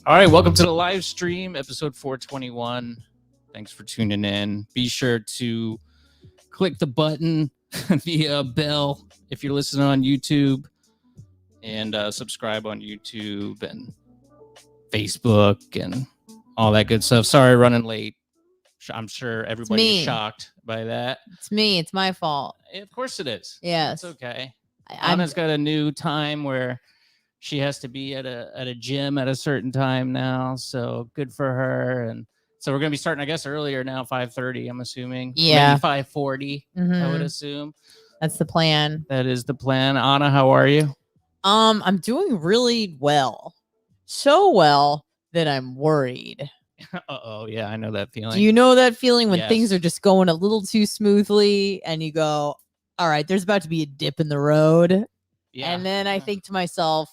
All right, welcome to the live stream, episode 421. Thanks for tuning in. Be sure to click the button via bell if you're listening on YouTube, and subscribe on YouTube and Facebook and all that good stuff. Sorry, running late. I'm sure everybody's shocked by that. It's me. It's my fault. Of course it is. Yes. It's okay. Anna's got a new time where she has to be at a gym at a certain time now, so good for her. And so we're gonna be starting, I guess, earlier now, 5:30. I'm assuming, maybe 5:40. I would assume that's the plan. That is the plan. Anna, how are you? I'm doing really well, so well that I'm worried. Yeah, I know that feeling. Do you know that feeling when things are just going a little too smoothly, and you go, "All right, there's about to be a dip in the road," and then I think to myself,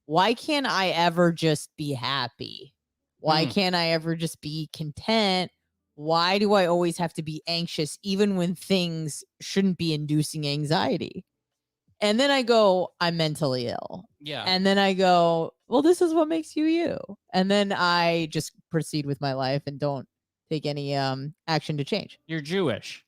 why can't I ever just be happy? Why can't I ever just be content? Why do I always have to be anxious even when things shouldn't be inducing anxiety? And then I go, I'm mentally ill. Yeah. And then I go, well, this is what makes you you. And then I just proceed with my life and don't take any action to change. You're Jewish.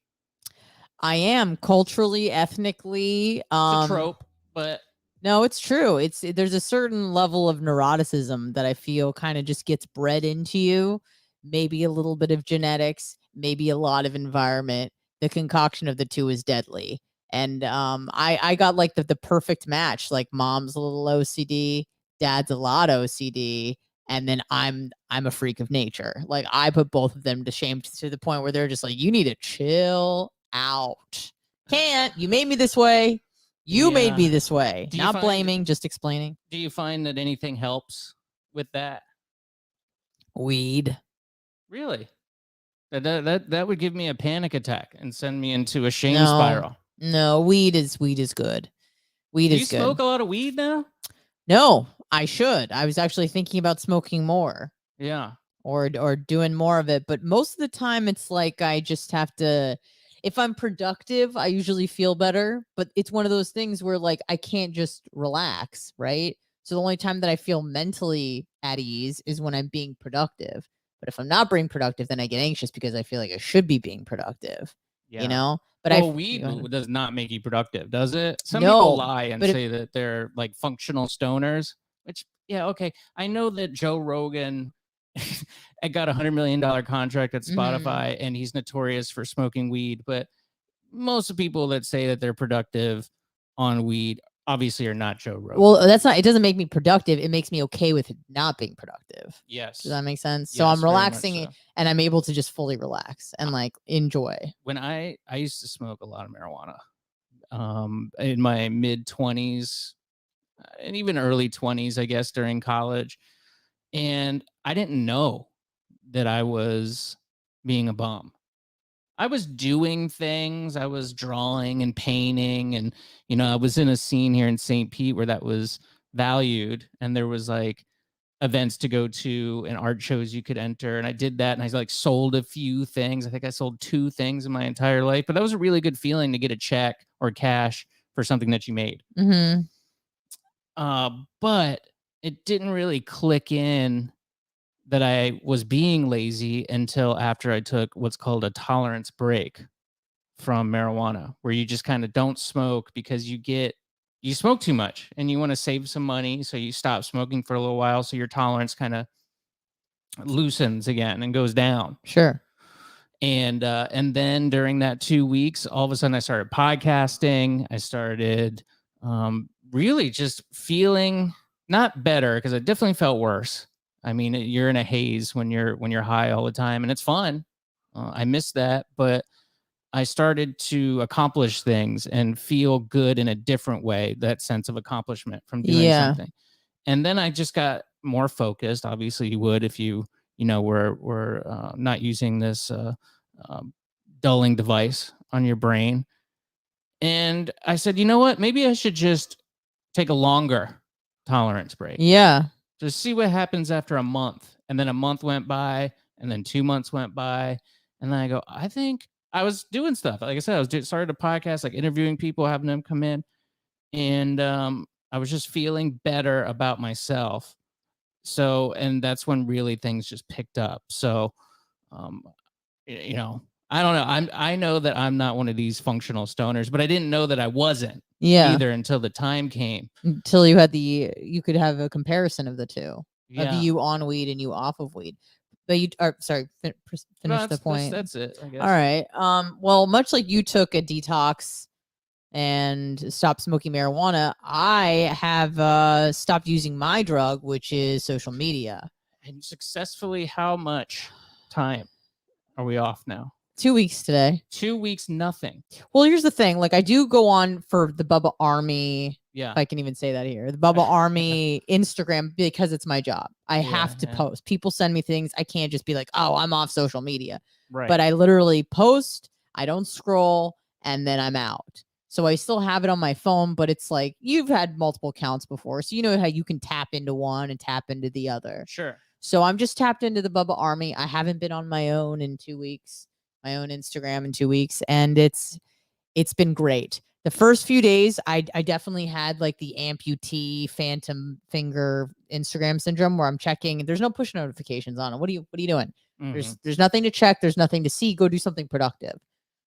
I am culturally, ethnically. It's a trope, but... No, it's true. There's a certain level of neuroticism that I feel kind of just gets bred into you. Maybe a little bit of genetics, maybe a lot of environment. The concoction of the two is deadly. And I got like the perfect match. Like mom's a little OCD, dad's a lot OCD, and then I'm a freak of nature. Like I put both of them to shame to the point where they're just like, you need to chill out. Can't. You made me this way. You made me this way. Not blaming, just explaining. Do you find that anything helps with that? Weed. Really? That would give me a panic attack and send me into a shame spiral. No, weed is good. Weed is good. Do you smoke a lot of weed now? No, I should. I was actually thinking about smoking more. Yeah. Or doing more of it. But most of the time it's like I just have to... If I'm productive, I usually feel better, but it's one of those things where like I can't just relax, right? So the only time that I feel mentally at ease is when I'm being productive. But if I'm not being productive, then I get anxious because I feel like I should be being productive. Yeah. You know? But weed does not make you productive, does it? Some people lie and say that they're like functional stoners, which okay. I know that Joe Rogan I got $100 million contract at Spotify, and he's notorious for smoking weed. But most of the people that say that they're productive on weed obviously are not Joe Rogan. Well, that's not. It doesn't make me productive. It makes me okay with not being productive. Yes. Does that make sense? Yes, so I'm relaxing, and I'm able to just fully relax and like enjoy. When I used to smoke a lot of marijuana, in my mid 20s and even early 20s, I guess, during college. And I didn't know that I was being a bum. I was doing things. I was drawing and painting. And, I was in a scene here in St. Pete where that was valued. And there was like events to go to and art shows you could enter. And I did that. And I like sold a few things. I think I sold 2 things in my entire life. But that was a really good feeling to get a check or cash for something that you made. But it didn't really click in that I was being lazy until after I took what's called a tolerance break from marijuana, where you just kind of don't smoke because you smoke too much and you want to save some money. So you stop smoking for a little while. So your tolerance kind of loosens again and goes down. Sure. And then during that 2 weeks, all of a sudden I started podcasting. I started really just feeling not better, because I definitely felt worse. I mean, you're in a haze when you're high all the time, and it's fun. I miss that, but I started to accomplish things and feel good in a different way. That sense of accomplishment from doing something, and then I just got more focused. Obviously, you would if you were not using this dulling device on your brain. And I said, you know what? Maybe I should just take a longer tolerance break. Yeah. Just see what happens after a month. And then a month went by, and then 2 months went by. And then I go, I think I was doing stuff. Like I said, started a podcast, like interviewing people, having them come in. And I was just feeling better about myself. So, and that's when really things just picked up. So, um, you know, I don't know. I know that I'm not one of these functional stoners, but I didn't know that I wasn't either until the time came. Until you could have a comparison of the two, of you on weed and you off of weed. But you are sorry, finish the point. That's it, I guess. All right. Well, much like you took a detox and stopped smoking marijuana, I have stopped using my drug, which is social media. And successfully, how much time are we off now? 2 weeks today. 2 weeks, nothing. Well, here's the thing. Like, I do go on for the Bubba Army. Yeah. If I can even say that here. The Bubba Army Instagram, because it's my job. I have to post. People send me things. I can't just be like, oh, I'm off social media. Right. But I literally post, I don't scroll, and then I'm out. So I still have it on my phone, but it's like, you've had multiple accounts before. So you know how you can tap into one and tap into the other. Sure. So I'm just tapped into the Bubba Army. I haven't been on my own in 2 weeks. My own Instagram in 2 weeks, and it's been great. The first few days, I definitely had like the amputee phantom finger Instagram syndrome, where I'm checking. There's no push notifications on it. What are you doing? Mm-hmm. There's nothing to check. There's nothing to see. Go do something productive.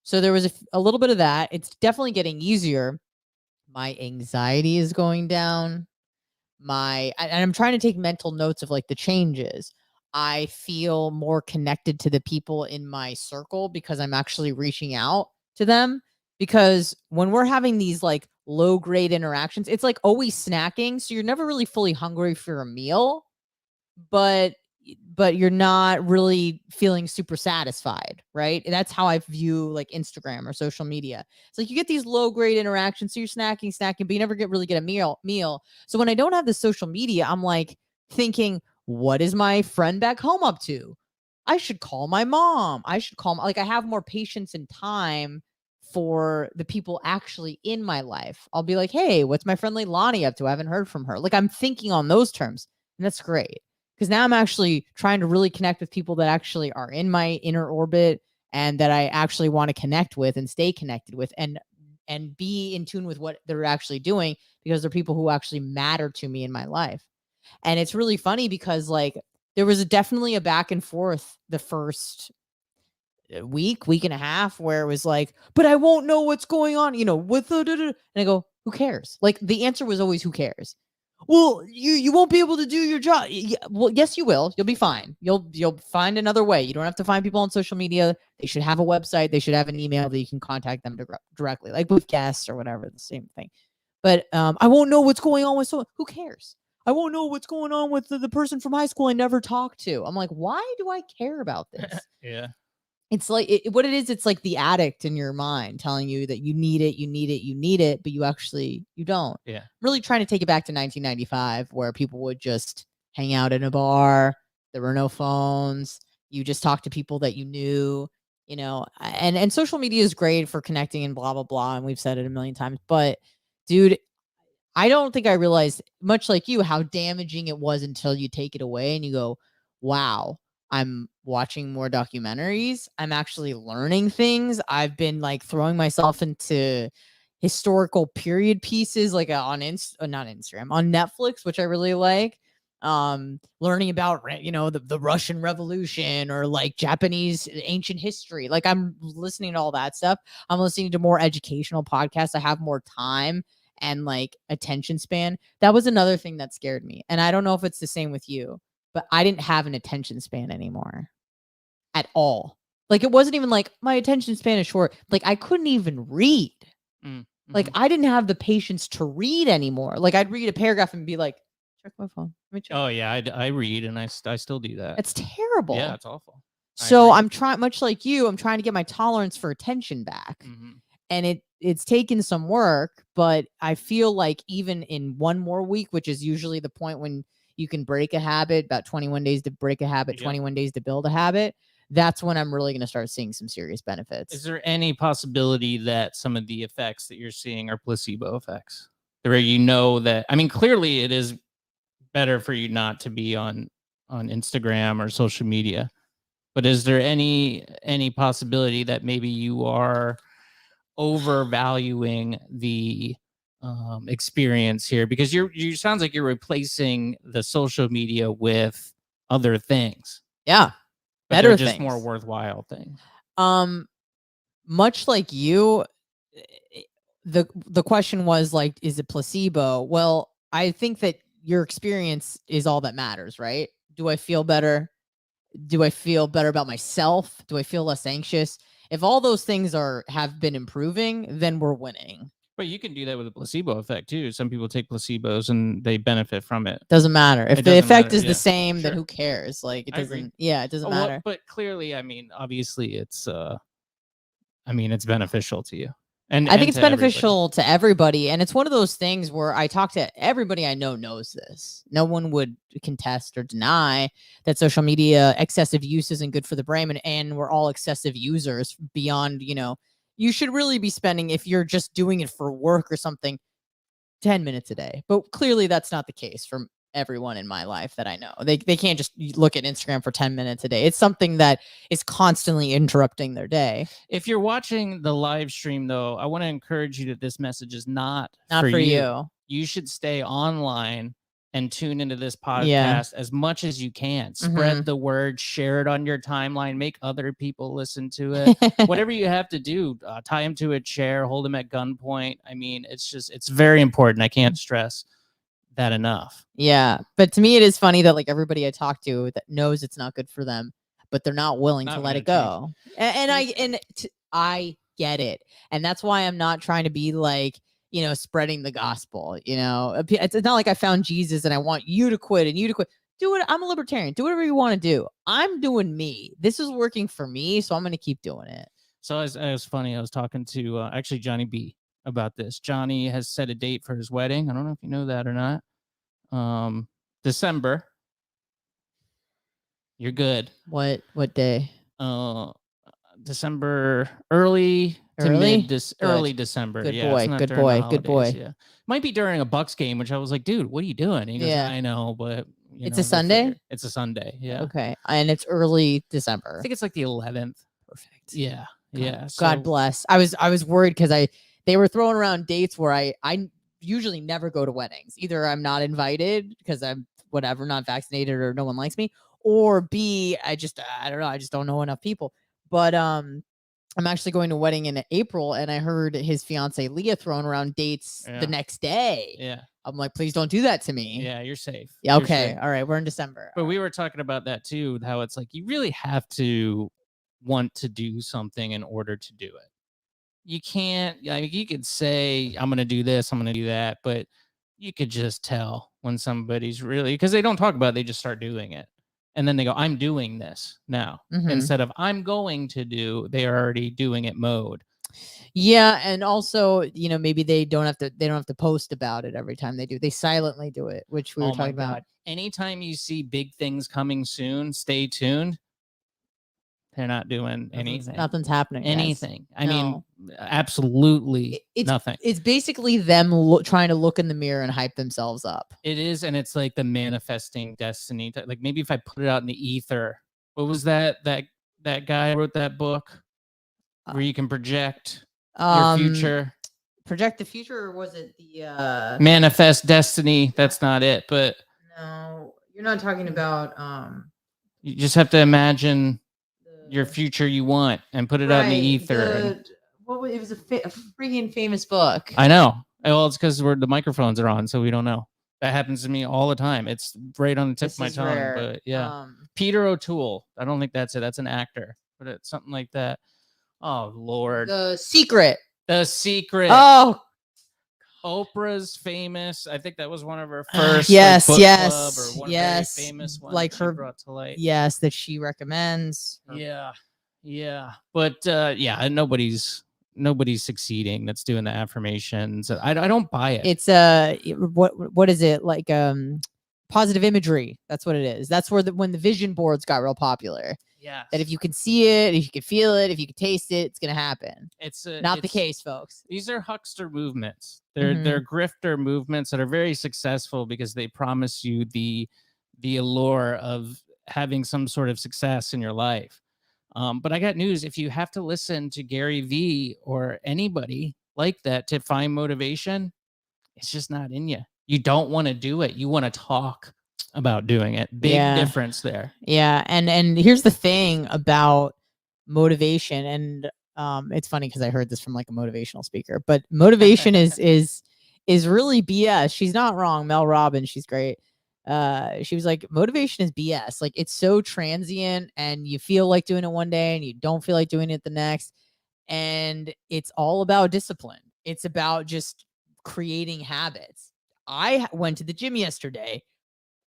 So there was a little bit of that. It's definitely getting easier. My anxiety is going down. And I'm trying to take mental notes of like the changes. I feel more connected to the people in my circle because I'm actually reaching out to them. Because when we're having these like low grade interactions, it's like always snacking. So you're never really fully hungry for a meal, but you're not really feeling super satisfied, right? That's how I view like Instagram or social media. It's like you get these low grade interactions. So you're snacking, but you never really get a meal. So when I don't have the social media, I'm like thinking, what is my friend back home up to? I should call my mom. I have more patience and time for the people actually in my life. I'll be like, hey, what's my friend Leilani up to? I haven't heard from her. Like, I'm thinking on those terms, and that's great. Because now I'm actually trying to really connect with people that actually are in my inner orbit and that I actually want to connect with and stay connected with and be in tune with what they're actually doing, because they're people who actually matter to me in my life. And it's really funny because like there was definitely a back and forth the first week and a half where it was like, but I won't know what's going on, with the and I go, who cares? Like the answer was always, who cares? Well, you won't be able to do your job. Yeah, well, yes, you will. You'll be fine. You'll find another way. You don't have to find people on social media. They should have a website. They should have an email that you can contact them directly, like with guests or whatever, the same thing. But I won't know what's going on with someone. Who cares? I won't know what's going on with the person from high school I never talked to. I'm like, why do I care about this? Yeah. It's like what it is. It's like the addict in your mind telling you that you need it, but you don't. Yeah. I'm really trying to take it back to 1995, where people would just hang out in a bar. There were no phones. You just talk to people that you knew, and social media is great for connecting and blah, blah, blah. And we've said it a million times, but dude, I don't think I realized, much like you, how damaging it was until you take it away and you go, wow, I'm watching more documentaries. I'm actually learning things. I've been like throwing myself into historical period pieces, like not Instagram, on Netflix, which I really like. Learning about, the Russian Revolution or like Japanese ancient history. Like I'm listening to all that stuff. I'm listening to more educational podcasts. I have more time and like attention span. That was another thing that scared me. And I don't know if it's the same with you, but I didn't have an attention span anymore at all. Like it wasn't even like my attention span is short. Like I couldn't even read. Mm-hmm. Like I didn't have the patience to read anymore. Like I'd read a paragraph and be like, check my phone. Let me check. Oh yeah, I read and I still do that. It's terrible. Yeah, it's awful. So I'm trying, much like you, I'm trying to get my tolerance for attention back. Mm-hmm. And it's taken some work, but I feel like even in one more week, which is usually the point when you can break a habit, about 21 days to break a habit, 21 days to build a habit, that's when I'm really going to start seeing some serious benefits. Is there any possibility that some of the effects that you're seeing are placebo effects? Where that, I mean, clearly it is better for you not to be on Instagram or social media, but is there any possibility that maybe you are overvaluing the experience here, because you sounds like you're replacing the social media with other things, Yeah. but Better they're just things. more worthwhile things. Much like you, the question was like, is it placebo? Well, I think that your experience is all that matters, right? Do I feel better? Do I feel better about myself? Do I feel less anxious? If all those things have been improving, then we're winning. But you can do that with a placebo effect too. Some people take placebos and they benefit from it. Doesn't matter. If It the doesn't effect matter, is yeah. the same, then Sure. who cares? Like it I agree. doesn't. Yeah, it doesn't Well, matter. but clearly, I mean, obviously, it's it's beneficial to you, and I think it's to everybody. beneficial to everybody. And it's one of those things where I talk to everybody I know knows this. No one would contest or deny that social media excessive use isn't good for the brain. And we're all excessive users beyond, you should really be spending, if you're just doing it for work or something, 10 minutes a day. But clearly that's not the case for everyone in my life that I know. They can't just look at Instagram for 10 minutes a day. It's something that is constantly interrupting their day. If you're watching the live stream, though, I want to encourage you that this message is not for you. You should stay online and tune into this podcast Yeah. as much as you can. Spread the word, share it on your timeline, make other people listen to it. Whatever you have to do, tie them to a chair, hold them at gunpoint. I mean, it's very important. I can't stress that enough. Yeah. But to me, it is funny that like everybody I talk to that knows it's not good for them, but they're not willing to let it go. And I get it. And that's why I'm not trying to be like, spreading the gospel, it's not like I found Jesus and I want you to quit and you to quit. Do it. I'm a libertarian. Do whatever you want to do. I'm doing me. This is working for me. So I'm going to keep doing it. So it was funny. I was talking to actually Johnny B about this. Johnny has set a date for his wedding. I don't know if you know that or not. December. You're good. What day? December, early to mid early December. Good yeah, boy. Good boy. Good boy. Yeah, might be during a Bucks game, which I was like, dude, what are you doing? And he goes, I know, but it's a Sunday. It's a Sunday. Yeah. Okay, and it's early December. I think it's like the 11th. Perfect. Yeah. Yeah. God bless. I was worried because they were throwing around dates where I usually never go to weddings. Either I'm not invited because I'm whatever, not vaccinated, or no one likes me, or B, I don't know. I just don't know enough people. But I'm actually going to a wedding in April, and I heard his fiance Leah throwing around dates the next day. Yeah. I'm like, please don't do that to me. Yeah, you're safe. Yeah, okay. All right, we're in December. But we were talking about that too, how it's like you really have to want to do something in order to do it. You can't, you could say, I'm going to do this, I'm going to do that, but you could just tell when somebody's really, because they don't talk about it, they just start doing it. And then they go, I'm doing this now. Instead of I'm going to do, they are already doing it mode. Yeah, and also, maybe they don't have to post about it every time they do. They silently do it, which we were talking about. Anytime you see big things coming soon, stay tuned. They're not doing anything. Nothing's happening. Anything. I mean, absolutely nothing. It's basically them trying to look in the mirror and hype themselves up. It is, and it's like the manifesting destiny. Like maybe if I put it out in the ether, what was that guy wrote that book where you can project your future? Project the future, or was it the manifest destiny? That's not it, but no, you're not talking about. You just have to imagine your future you want and put it out in the ether. It was a freaking famous book. I know. Well, it's because the microphones are on, so we don't know. That happens to me all the time. It's right on the tip of my tongue. Rare. But yeah, Peter O'Toole. I don't think that's it. That's an actor, but it's something like that. Oh Lord. The Secret. Oh. Oprah's famous. I think that was one of her first. Yes, book yes, club or one yes. Very famous one like her brought to light. Yes, that she recommends. Yeah. But nobody's succeeding. That's doing the affirmations. I don't buy it. It's what is it like? Positive imagery. That's what it is. That's where when the vision boards got real popular. Yeah. That if you can see it, if you can feel it, if you can taste it, it's gonna happen. It's not the case, folks. These are huckster movements. They're grifter movements that are very successful because they promise you the allure of having some sort of success in your life. But I got news: if you have to listen to Gary Vee or anybody like that to find motivation, it's just not in you. You don't want to do it. You want to talk about doing it. Big difference there. Yeah. And here's the thing about motivation. And it's funny because I heard this from like a motivational speaker, but motivation is really BS. She's not wrong. Mel Robbins, she's great. She was like, motivation is BS. Like, it's so transient, and you feel like doing it one day and you don't feel like doing it the next. And it's all about discipline. It's about just creating habits. I went to the gym yesterday.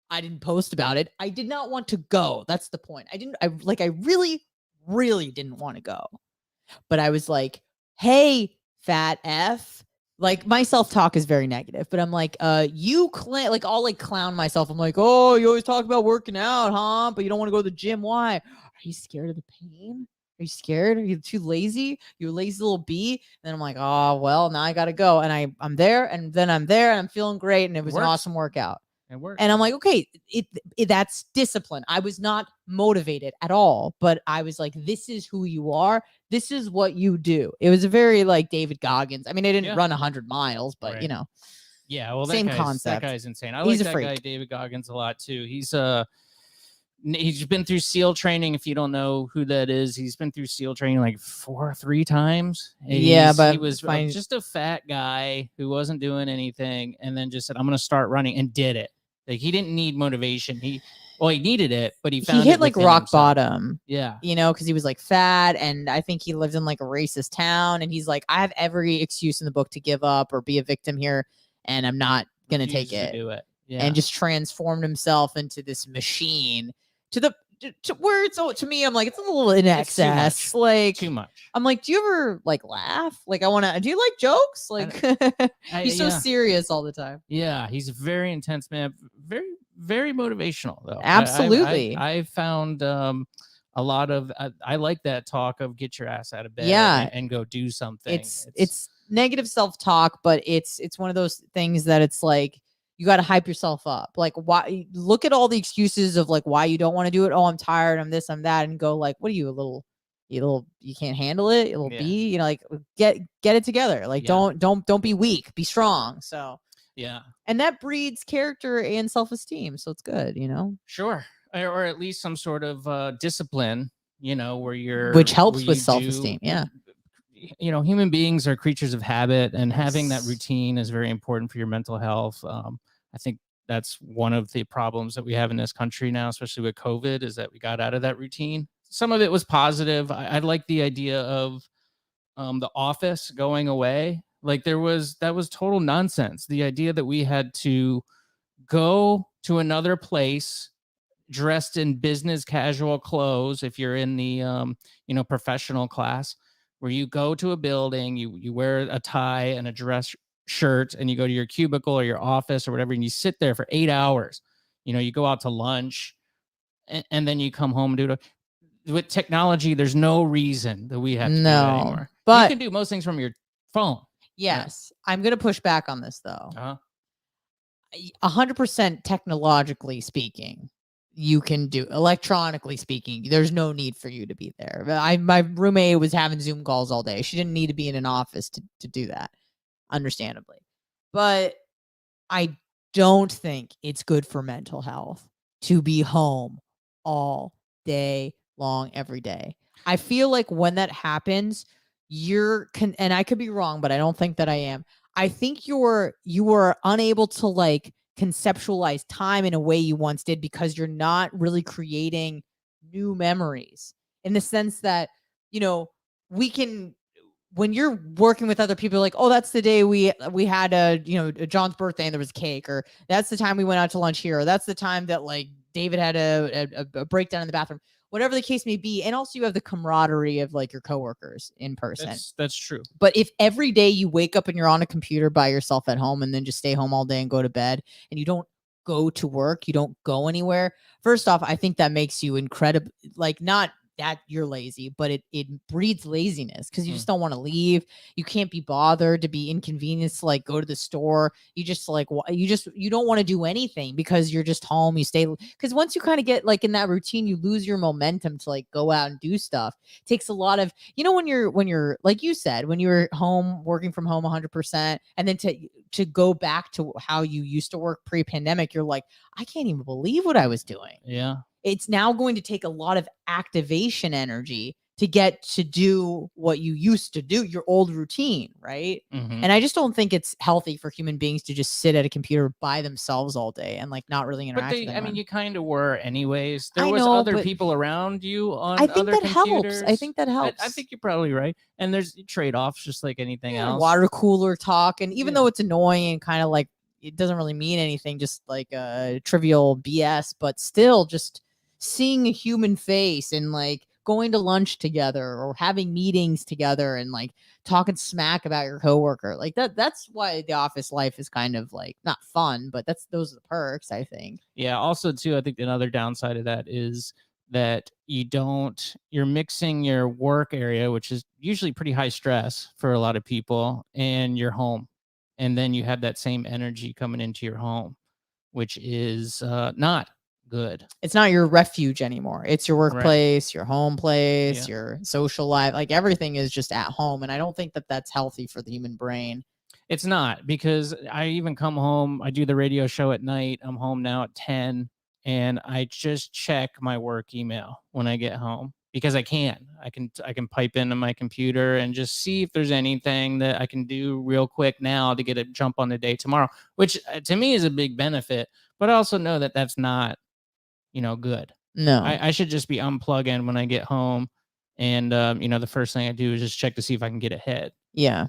I didn't post about it. I did not want to go. That's the point. I really, really didn't want to go. But I was like, hey, fat F. Like, my self-talk is very negative, but I'm like, I'll like clown myself. I'm like, oh, you always talk about working out, huh? But you don't want to go to the gym. Why? Are you scared of the pain? Are you scared? Are you too lazy? You're a lazy little bee. And then I'm like, oh, well, now I got to go. And I'm there, and then I'm there, and I'm feeling great. And it was an awesome workout. It worked. And I'm like, okay, that's discipline. I was not motivated at all, but I was like, this is who you are. This is what you do. It was a very like David Goggins. I mean, I didn't run 100 miles, but you know. Yeah, well, same concept. That guy's insane. I like that guy, David Goggins, a lot too. He's been through SEAL training. If you don't know who that is, he's been through SEAL training like 3 times. But he was just a fat guy who wasn't doing anything, and then just said, "I'm going to start running," and did it. Like, he didn't need motivation. He needed it, but he hit like rock bottom. Yeah, you know, because he was like fat, and I think he lived in like a racist town, and he's like, I have every excuse in the book to give up or be a victim here, and I'm not gonna take it. Do it. Yeah. And just transformed himself into this machine to where it's to me, I'm like, it's a little in excess. Too much. Like, too much. I'm like, do you ever like laugh? Like, do you like jokes? Like, he's so serious all the time. Yeah, he's a very intense man. Very, very motivational though. Absolutely. I found a lot of I like that talk of get your ass out of bed and go do something. It's negative self-talk, but it's one of those things that it's like, you got to hype yourself up. Like, why? Look at all the excuses of like why you don't want to do it. Oh, I'm tired. I'm this. I'm that. And go like, what are you, you can't handle it. You little bee. You know, like get it together. Like, don't be weak. Be strong. So yeah, and that breeds character and self-esteem. So it's good. You know, sure, or at least some sort of discipline. You know, which helps with self-esteem. Yeah. You know, human beings are creatures of habit, and having that routine is very important for your mental health. I think that's one of the problems that we have in this country now, especially with COVID, is that we got out of that routine. Some of it was positive. I like the idea of the office going away. Like, that was total nonsense. The idea that we had to go to another place dressed in business casual clothes, if you're in the professional class, where you go to a building, you wear a tie and a dress shirt, and you go to your cubicle or your office or whatever, and you sit there for 8 hours. You know, you go out to lunch, and then you come home and do it. With technology, there's no reason that we have to do that anymore. But you can do most things from your phone. Yes. I'm going to push back on this, though. 100% technologically speaking, you can do electronically speaking. There's no need for you to be there. My roommate was having Zoom calls all day. She didn't need to be in an office to do that, understandably. But I don't think it's good for mental health to be home all day long, every day. I feel like when that happens, and I could be wrong, but I don't think that I am. I think you are unable to like conceptualize time in a way you once did, because you're not really creating new memories, in the sense that, you know, when you're working with other people, like, oh, that's the day we had John's birthday and there was cake, or that's the time we went out to lunch here, or that's the time that like David had a breakdown in the bathroom, whatever the case may be. And also you have the camaraderie of like your coworkers in person. That's true. But if every day you wake up and you're on a computer by yourself at home, and then just stay home all day and go to bed, and you don't go to work, you don't go anywhere, first off, I think that makes you incredible, like, not that you're lazy, but it breeds laziness because you just don't want to leave. You can't be bothered to be inconvenienced to like go to the store. You just like you don't want to do anything because you're just home. You stay because once you kind of get like in that routine, you lose your momentum to like go out and do stuff. It takes a lot of, when you're like you said, when you were home working from home 100%, and then to go back to how you used to work pre-pandemic, you're like, I can't even believe what I was doing. Yeah. It's now going to take a lot of activation energy to get to do what you used to do, your old routine, right? Mm-hmm. And I just don't think it's healthy for human beings to just sit at a computer by themselves all day and like not really interact with anyone. You kind of were anyways. There I was know, other but people around you on I think other that computers. helps. I think that helps. I think you're probably right. And there's trade-offs just like anything else. Water cooler talk. And even though it's annoying and kind of like it doesn't really mean anything, just like trivial BS, but still just seeing a human face and like going to lunch together or having meetings together and like talking smack about your coworker, like that's why the office life is kind of like not fun, but those are the perks, I think. Yeah. Also too, I think another downside of that is that you're mixing your work area, which is usually pretty high stress for a lot of people, and your home. And then you have that same energy coming into your home, which is not good. It's not your refuge anymore. It's your workplace, your home place, your social life. Like everything is just at home. And I don't think that that's healthy for the human brain. It's not, because I even come home, I do the radio show at night. I'm home now at 10, and I just check my work email when I get home because I can pipe into my computer and just see if there's anything that I can do real quick now to get a jump on the day tomorrow, which to me is a big benefit. But I also know that that's not, good. No, I should just be unplugging when I get home. And, the first thing I do is just check to see if I can get ahead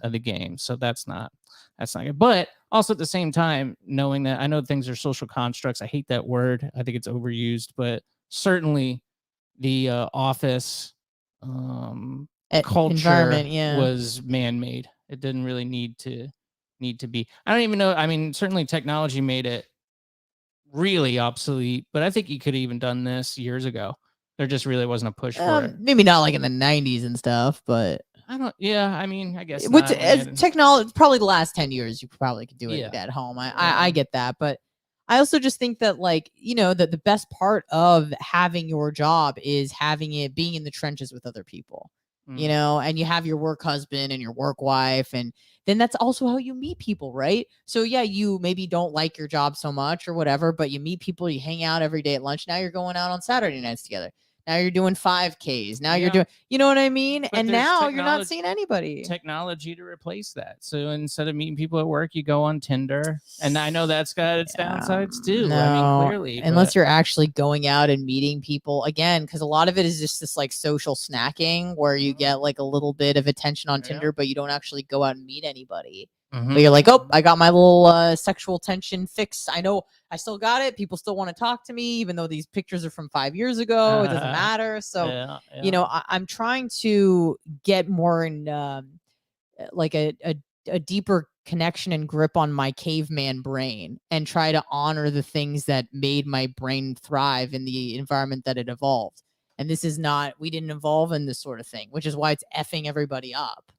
of the game. So that's not good. But also at the same time, knowing that I know things are social constructs. I hate that word. I think it's overused, but certainly the office culture was man-made. It didn't really need to be. I don't even know. I mean, certainly technology made it really obsolete, but I think you could have even done this years ago. There just really wasn't a push for it. Maybe not like in the 90s and stuff, but I guess with technology, probably the last 10 years, you probably could do it at home. I get that, but I also just think that like, that the best part of having your job is having it being in the trenches with other people, and you have your work husband and your work wife, and then that's also how you meet people, right? So yeah, you maybe don't like your job so much or whatever, but you meet people, you hang out every day at lunch. Now you're going out on Saturday nights together. Now you're doing 5Ks. Now you're doing, you know what I mean? But and now you're not seeing anybody. Technology to replace that. So instead of meeting people at work, you go on Tinder. And I know that's got its downsides too. No, I mean, clearly. Unless you're actually going out and meeting people again, because a lot of it is just this like social snacking where you get like a little bit of attention on Tinder, but you don't actually go out and meet anybody. But you're like, oh, I got my little sexual tension fix. I know I still got it. People still want to talk to me, even though these pictures are from 5 years ago. It doesn't matter. So, I'm trying to get more in like a deeper connection and grip on my caveman brain and try to honor the things that made my brain thrive in the environment that it evolved. And this is not, we didn't evolve in this sort of thing, which is why it's effing everybody up.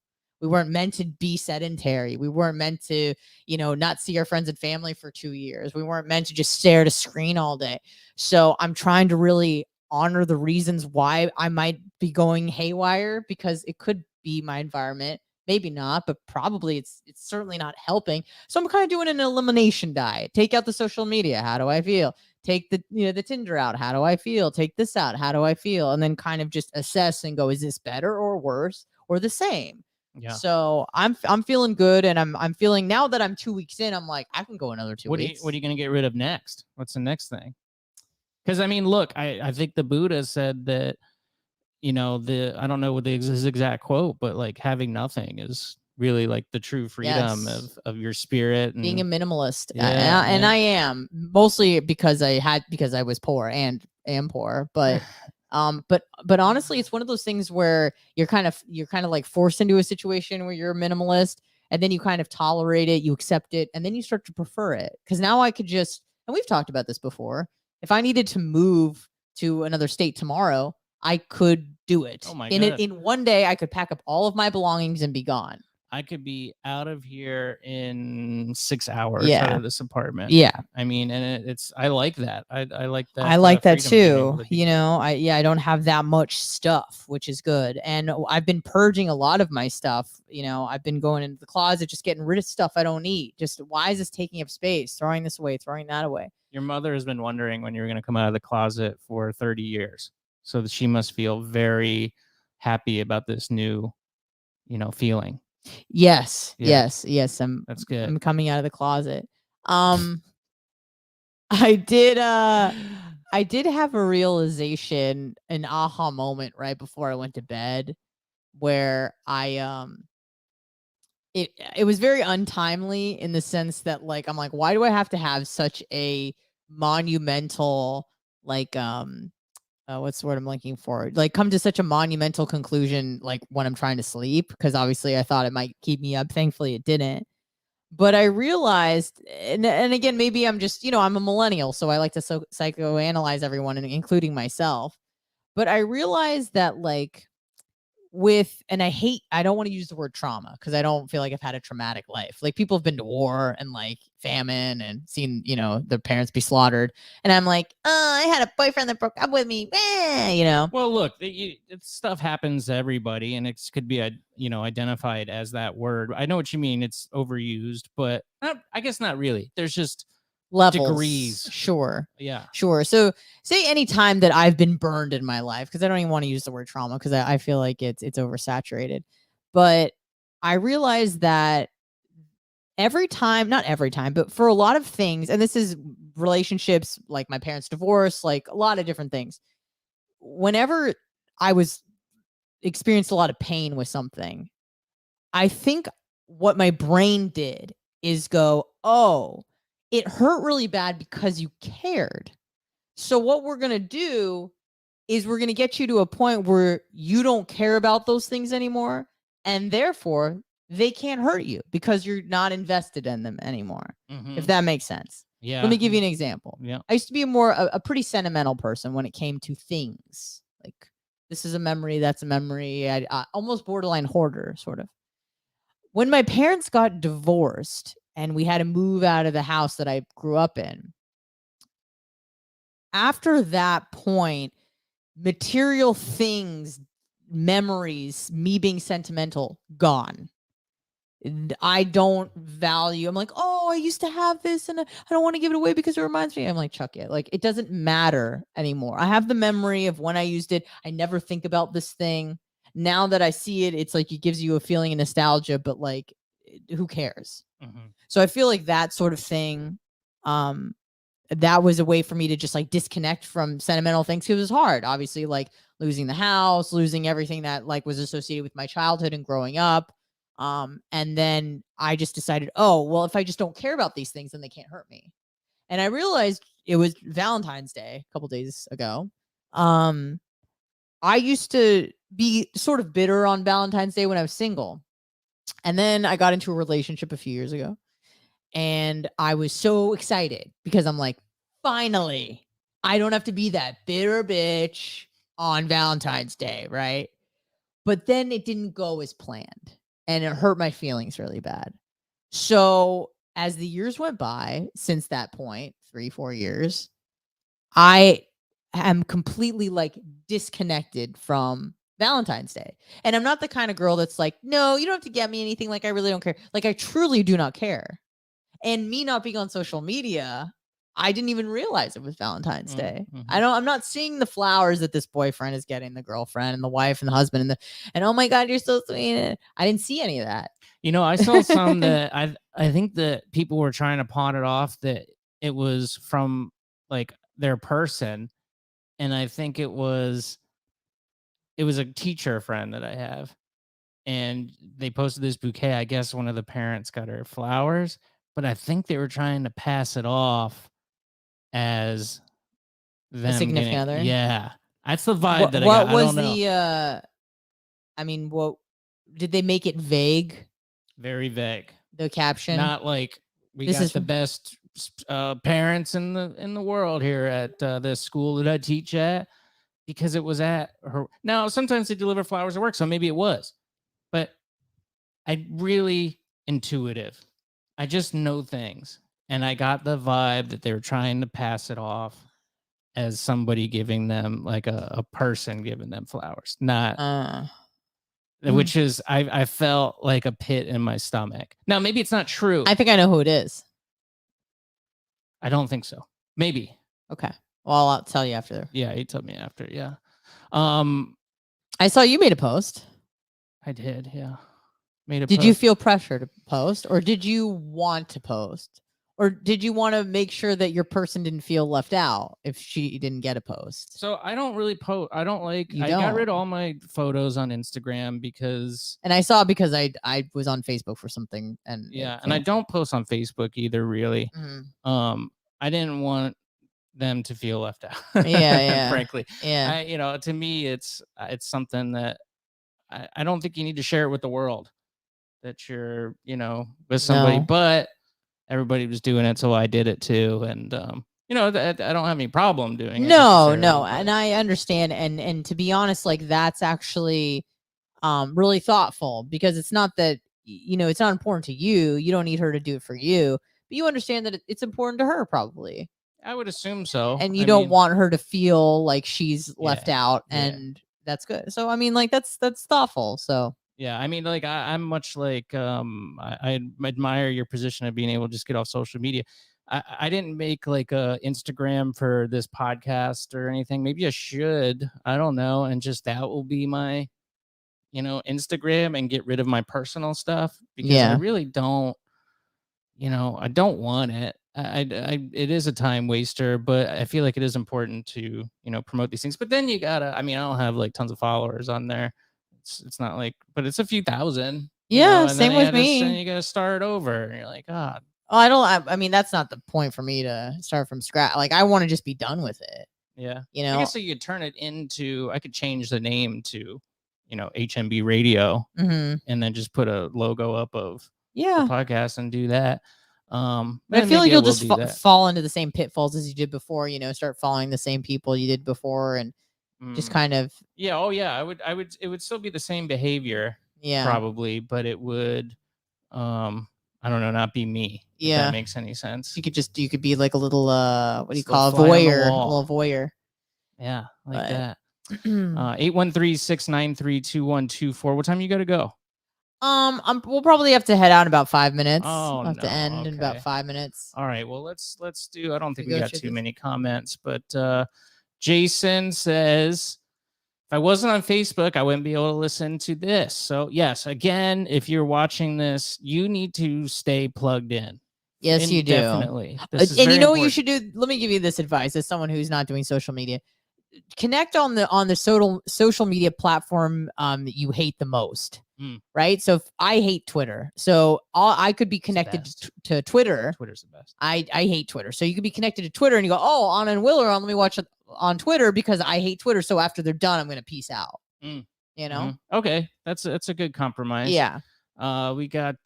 We weren't meant to be sedentary. We weren't meant to, not see our friends and family for 2 years. We weren't meant to just stare at a screen all day. So I'm trying to really honor the reasons why I might be going haywire, because it could be my environment. Maybe not, but probably it's certainly not helping. So I'm kind of doing an elimination diet. Take out the social media. How do I feel? Take the, the Tinder out. How do I feel? Take this out. How do I feel? And then kind of just assess and go, is this better or worse or the same? Yeah. So I'm feeling good, and I'm feeling, now that I'm 2 weeks in, I'm like, I can go another 2 weeks. What are you going to get rid of next? What's the next thing? Because I mean, look, I think the Buddha said that, I don't know what his exact quote, but like having nothing is really like the true freedom of your spirit. And being a minimalist. And I am mostly because I was poor and am poor, but but honestly, it's one of those things where you're kind of like forced into a situation where you're a minimalist, and then you kind of tolerate it, you accept it, and then you start to prefer it. Because now I could just, and we've talked about this before, if I needed to move to another state tomorrow, I could do it. Oh my in God. in one day, I could pack up all of my belongings and be gone. I could be out of here in 6 hours out Yeah. of this apartment. Yeah. I mean, and it's I like that. I like that. I like that freedom, being able too. to do You that. know, I don't have that much stuff, which is good. And I've been purging a lot of my stuff. You know, I've been going into the closet, just getting rid of stuff I don't need. Just why is this taking up space? Throwing this away, throwing that away. Your mother has been wondering when you're going to come out of the closet for 30 years. So that she must feel very happy about this new, feeling. Yes, Yeah. yes. That's good. I'm coming out of the closet. I did have a realization, an aha moment right before I went to bed, where it was very untimely in the sense that, like, I'm like, why do I have to have such a monumental, like, what's the word I'm looking for? Like, come to such a monumental conclusion, like, when I'm trying to sleep? Because obviously I thought it might keep me up. Thankfully it didn't. But I realized, and again, maybe I'm just, I'm a millennial, so I like to psychoanalyze everyone, including myself. But I realized that, like, I don't want to use the word trauma because I don't feel like I've had a traumatic life. Like, people have been to war and, like, famine and seen, their parents be slaughtered. And I'm like, oh, I had a boyfriend that broke up with me. Well, look, stuff happens to everybody, and it could be, identified as that word. I know what you mean. It's overused, but I guess not really. There's just levels. degrees. Sure. Yeah. Sure. So say any time that I've been burned in my life, because I don't even want to use the word trauma because I feel like it's oversaturated. But I realized that not every time, but for a lot of things, and this is relationships, like my parents' divorce, like a lot of different things. Whenever I experienced a lot of pain with something, I think what my brain did is go, oh, it hurt really bad because you cared. So what we're going to do is we're going to get you to a point where you don't care about those things anymore. And therefore, they can't hurt you because you're not invested in them anymore. Mm-hmm. If that makes sense. Yeah. Let me give you an example. Yeah. I used to be a pretty sentimental person when it came to things. Like, this is a memory, that's a memory. I almost borderline hoarder, sort of. When my parents got divorced and we had to move out of the house that I grew up in, after that point, material things, memories, me being sentimental, gone. I don't value. I'm like, oh, I used to have this and I don't want to give it away because it reminds me. I'm like, chuck it. Like, it doesn't matter anymore. I have the memory of when I used it. I never think about this thing. Now that I see it, it's like it gives you a feeling of nostalgia, but, like, who cares? Mm-hmm. So I feel like that sort of thing, that was a way for me to just, like, disconnect from sentimental things. It was hard, obviously, like losing the house, losing everything that, like, was associated with my childhood and growing up. And then I just decided, oh, well, if I just don't care about these things, then they can't hurt me. And I realized it was Valentine's Day a couple days ago. I used to be sort of bitter on Valentine's Day when I was single. And then I got into a relationship a few years ago. And I was so excited because I'm like, finally, I don't have to be that bitter bitch on Valentine's Day, right? But then it didn't go as planned and it hurt my feelings really bad. So as the years went by, since that point, 3-4 years, I am completely, like, disconnected from Valentine's Day. And I'm not the kind of girl that's like, no, you don't have to get me anything. Like, I really don't care. Like, I truly do not care. And me not being on social media, I didn't even realize it was Valentine's Day. Mm-hmm. I'm not seeing the flowers that this boyfriend is getting, the girlfriend and the wife and the husband and oh my God, you're so sweet. I didn't see any of that. I saw some that I think that people were trying to pawn it off that it was from, like, their person. And I think it was a teacher friend that I have. And they posted this bouquet. I guess one of the parents got her flowers, but I think they were trying to pass it off as them A significant other? Yeah. That's the vibe What, that I what got. was I don't know. what did they make it vague? Very vague. The caption? Not like we This got is the best parents in the world here at this school that I teach at. because it was at her. Now, sometimes they deliver flowers at work, so maybe it was, but I really intuitive. I just know things. And I got the vibe that they were trying to pass it off as somebody giving them, like a person giving them flowers, not, which is, I felt like a pit in my stomach. Now, maybe it's not true. I think I know who it is. I don't think so. Maybe. Okay. Well, I'll tell you after. Yeah, he told me after. Yeah. I saw you made a post. I did. Yeah. Made a Did post. you feel pressure to post, or did you want to post, or did you want to make sure that your person didn't feel left out if she didn't get a post? So I don't really post. I don't like. You I got rid of don't? all my photos on Instagram because. And I saw it because I was on Facebook for something, and Yeah, and I don't post on Facebook either. Really. Mhm. I didn't want them to feel left out. Yeah. Frankly, Yeah. to me, it's something that I don't think you need to share it with the world that you're, with somebody, No. but everybody was doing it, so I did it too. And that I don't have any problem doing it. No, necessarily, and but I understand, and to be honest, like that's actually really thoughtful, because it's not that it's not important to you. You don't need her to do it for you, but you understand that it's important to her probably, I would assume so. and you I don't mean, want her to feel like she's left Yeah, out, yeah. and that's good. So I mean, like that's thoughtful. So yeah, I mean, like I'm much like I admire your position of being able to just get off social media. I didn't make like a Instagram for this podcast or anything. Maybe I should. I don't know, and just that will be my Instagram, and get rid of my personal stuff, because I yeah, really don't. I don't want it. It is a time waster, but I feel like it is important to promote these things. But then you gotta. I mean, I don't have like tons of followers on there. It's not like, but it's a few thousand. yeah, And then same with me. you gotta start over, and you're like, God. Oh, I mean, that's not the point for me to start from scratch. Like I want to just be done with it. Yeah. You I know, guess so you could turn it into. I could change the name to, HMB Radio, Mhm. and then just put a logo up of the Yeah. podcast and do that. But I Then feel like maybe I you'll will just do that. fall into the same pitfalls as you did before. Start following the same people you did before, and just kind of Yeah. Oh, yeah. It would still be the same behavior, yeah, probably, but it would, I don't know, not be me. If yeah. that makes any sense. You could be like a little what do you Just call a fly on the voyeur, a wall. little voyeur. Yeah, like But that. 813-693-2124. What time you got to go? we'll probably have to head out in about 5 minutes. Oh, We'll have to no, end in about okay. 5 minutes. All right. Well, let's do. I don't think We we go got through too this. many comments, but Jason says, if I wasn't on Facebook, I wouldn't be able to listen to this. So yes, again, if you're watching this, you need to stay plugged in. Yes, you do. Definitely. This is And you very know what you important. should do? Let me give you this advice as someone who's not doing social media. Connect on the social media platform that you hate the most. Right? So if I hate Twitter, so I could be connected to Twitter. Twitter's the best. I hate Twitter. So you could be connected to Twitter and you go, oh, Anna and Will are on. Let me watch it on Twitter because I hate Twitter. So after they're done, I'm going to peace out. Okay. That's a good compromise. Yeah. We got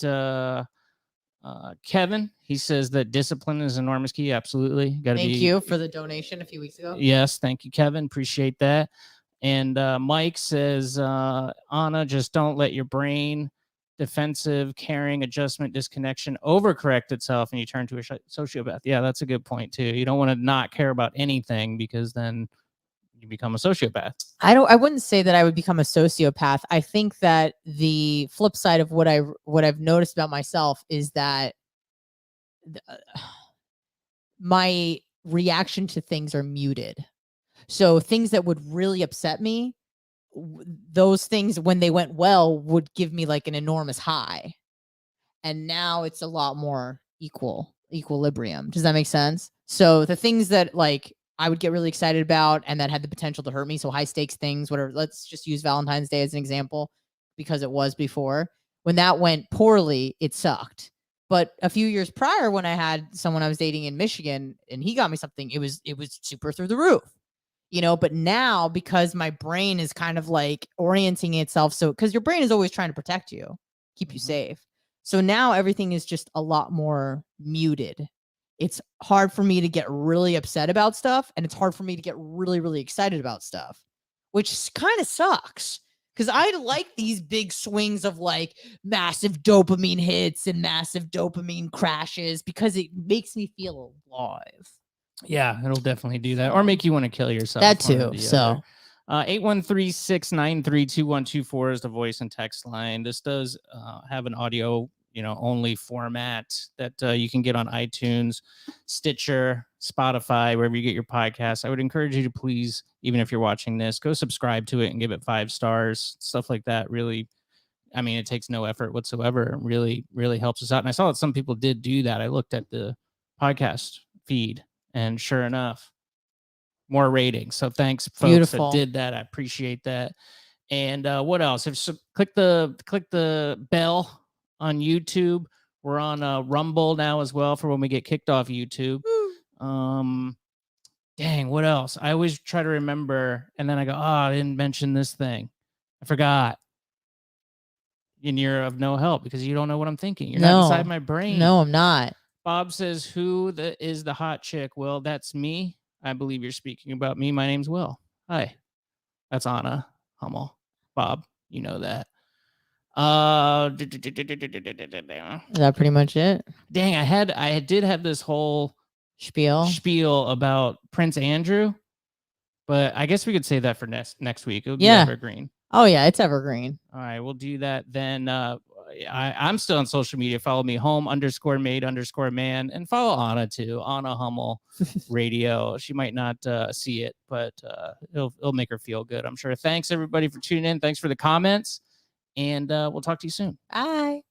Kevin. He says that discipline is enormous key. Absolutely. Thank you for the donation a few weeks ago. Yes. Thank you, Kevin. Appreciate that. And Mike says, Anna, just don't let your brain defensive, caring, adjustment, disconnection overcorrect itself and you turn to a sociopath. Yeah, that's a good point too. You don't want to not care about anything because then you become a sociopath. I wouldn't say that I would become a sociopath. I think that the flip side of what I've noticed about myself is that my reaction to things are muted. So things that would really upset me, those things when they went well would give me like an enormous high. And now it's a lot more equilibrium. Does that make sense? So the things that like I would get really excited about and that had the potential to hurt me, so high stakes things, whatever. Let's just use Valentine's Day as an example because it was before. When that went poorly, it sucked. But a few years prior, when I had someone I was dating in Michigan and he got me something, it was super through the roof. But now because my brain is kind of like orienting itself, so because your brain is always trying to protect you, keep you safe. So now everything is just a lot more muted. It's hard for me to get really upset about stuff, and it's hard for me to get really, really excited about stuff. which kind of sucks. Because I like these big swings of like massive dopamine hits and massive dopamine crashes because it makes me feel alive. Yeah, it'll definitely do that, or make you want to kill yourself. That too. So 813-693-2124 is the voice and text line. This does have an audio, only format that you can get on iTunes, Stitcher, Spotify, wherever you get your podcasts. I would encourage you to please, even if you're watching this, go subscribe to it and give it 5 stars. Stuff like that really, it takes no effort whatsoever. It really, really helps us out. And I saw that some people did do that. I looked at the podcast feed, and sure enough, more ratings. So thanks, folks, Beautiful. that did that. I appreciate that. And what else? Click the bell on YouTube. We're on Rumble now as well for when we get kicked off YouTube. Dang, what else? I always try to remember, and then I go, I didn't mention this thing. I forgot. And you're of no help because you don't know what I'm thinking. You're not inside my brain. No, I'm not. Bob says, who is the hot chick? Well, that's me. I believe you're speaking about me. My name's Will. Hi. That's Anna Hummel. Bob, you know that. Is that pretty much it? Dang, I did have this whole spiel about Prince Andrew, but I guess we could save that for next week. It would be evergreen. Oh yeah, it's evergreen. All right, we'll do that then. I'm still on social media. Follow me, home_made_man, and follow Anna too. Anna Hummel Radio. She might not see it, but it'll make her feel good, I'm sure. Thanks everybody for tuning in. Thanks for the comments, and we'll talk to you soon. Bye.